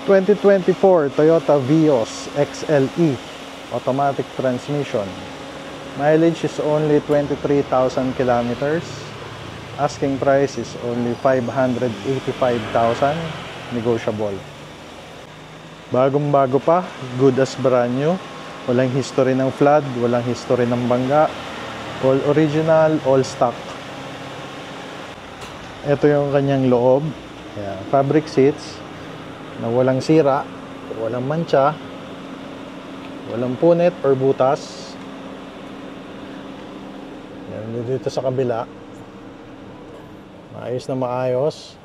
2024 Toyota Vios XLE automatic transmission. Mileage is only 23,000 kilometers. Asking price is only 585,000, negotiable. Bagong bago pa, good as brand new. Walang history ng flood, walang history ng bangga. All original, all stock. Ito yung kanyang loob. Ayan, fabric seats na walang sira, walang mancha, walang punit or butas. Ayan, dito sa kabila, maayos na maayos.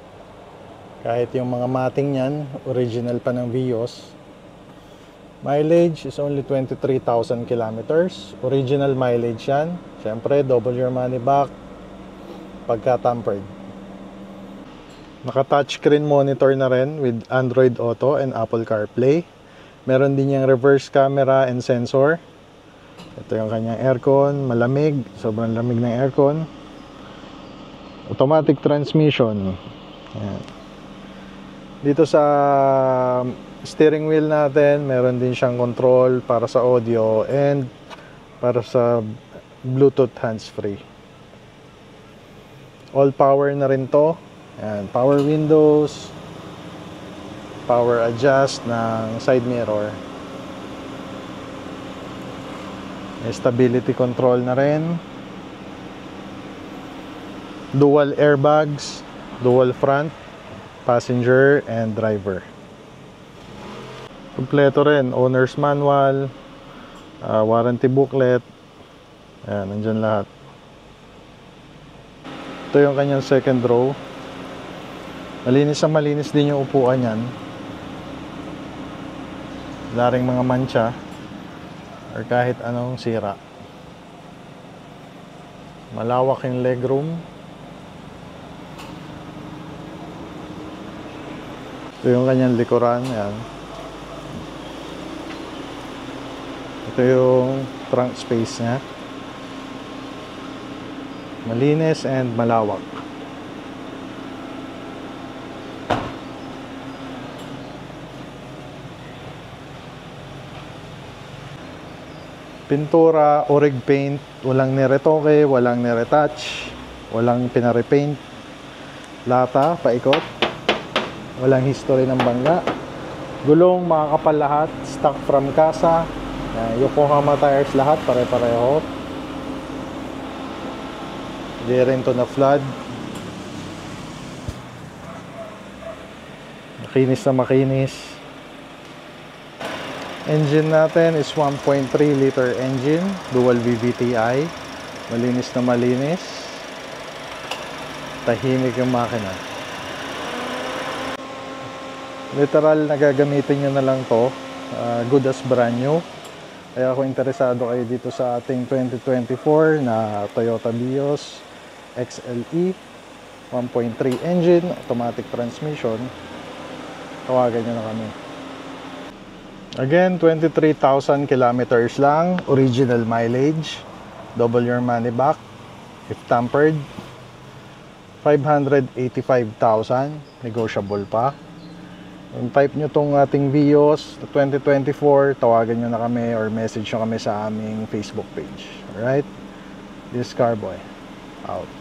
Kahit yung mga mating yan, original pa ng Vios. Mileage is only 23,000 kilometers. Original mileage yan. Siyempre, double your money back pagka tampered. Naka touchscreen monitor na rin with Android Auto and Apple CarPlay. Meron din yung reverse camera and sensor. Ito yung kanyang aircon, malamig, sobrang lamig ng aircon. Automatic transmission. Ayan. Dito sa steering wheel natin, meron din siyang control para sa audio and para sa Bluetooth hands-free. All power na rin to. Ayan, power windows, power adjust ng side mirror. May stability control na rin. Dual airbags, dual front, passenger and driver. Kompleto rin, owner's manual, warranty booklet. Ayan, nandyan lahat. Ito yung kanyang second row. Malinis na malinis din yung upuan yan. Wala ring mga mancha or kahit anong sira. Malawak yung legroom. Ito yung kanyang likuran. Yan. Ito yung trunk space niya. Malinis and malawak. Pintura, orig paint, walang niretoke, walang niretouch, walang pinarepaint. Lata, paikot. Walang history ng bangga. Gulong, makakapal lahat. Stock from Casa. Yokohama tires lahat, pare-pareho. Hindi rin to na flood. Makinis na makinis. Engine natin is 1.3 liter engine, dual VVTi. Malinis na malinis. Tahimik yung makina. Literal na gagamitin nyo na lang to. Good as brand new. Kaya kung interesado kayo dito sa ating 2024 na Toyota Vios XLE 1.3 engine, automatic transmission, tawagan nyo na kami. Again, 23,000 kilometers lang, original mileage, double your money back if tampered. 585,000, negotiable pa. Kung type nyo tong ating Vios 2024, tawagan nyo na kami or message nyo kami sa aming Facebook page. Alright? This is Carboy. Out.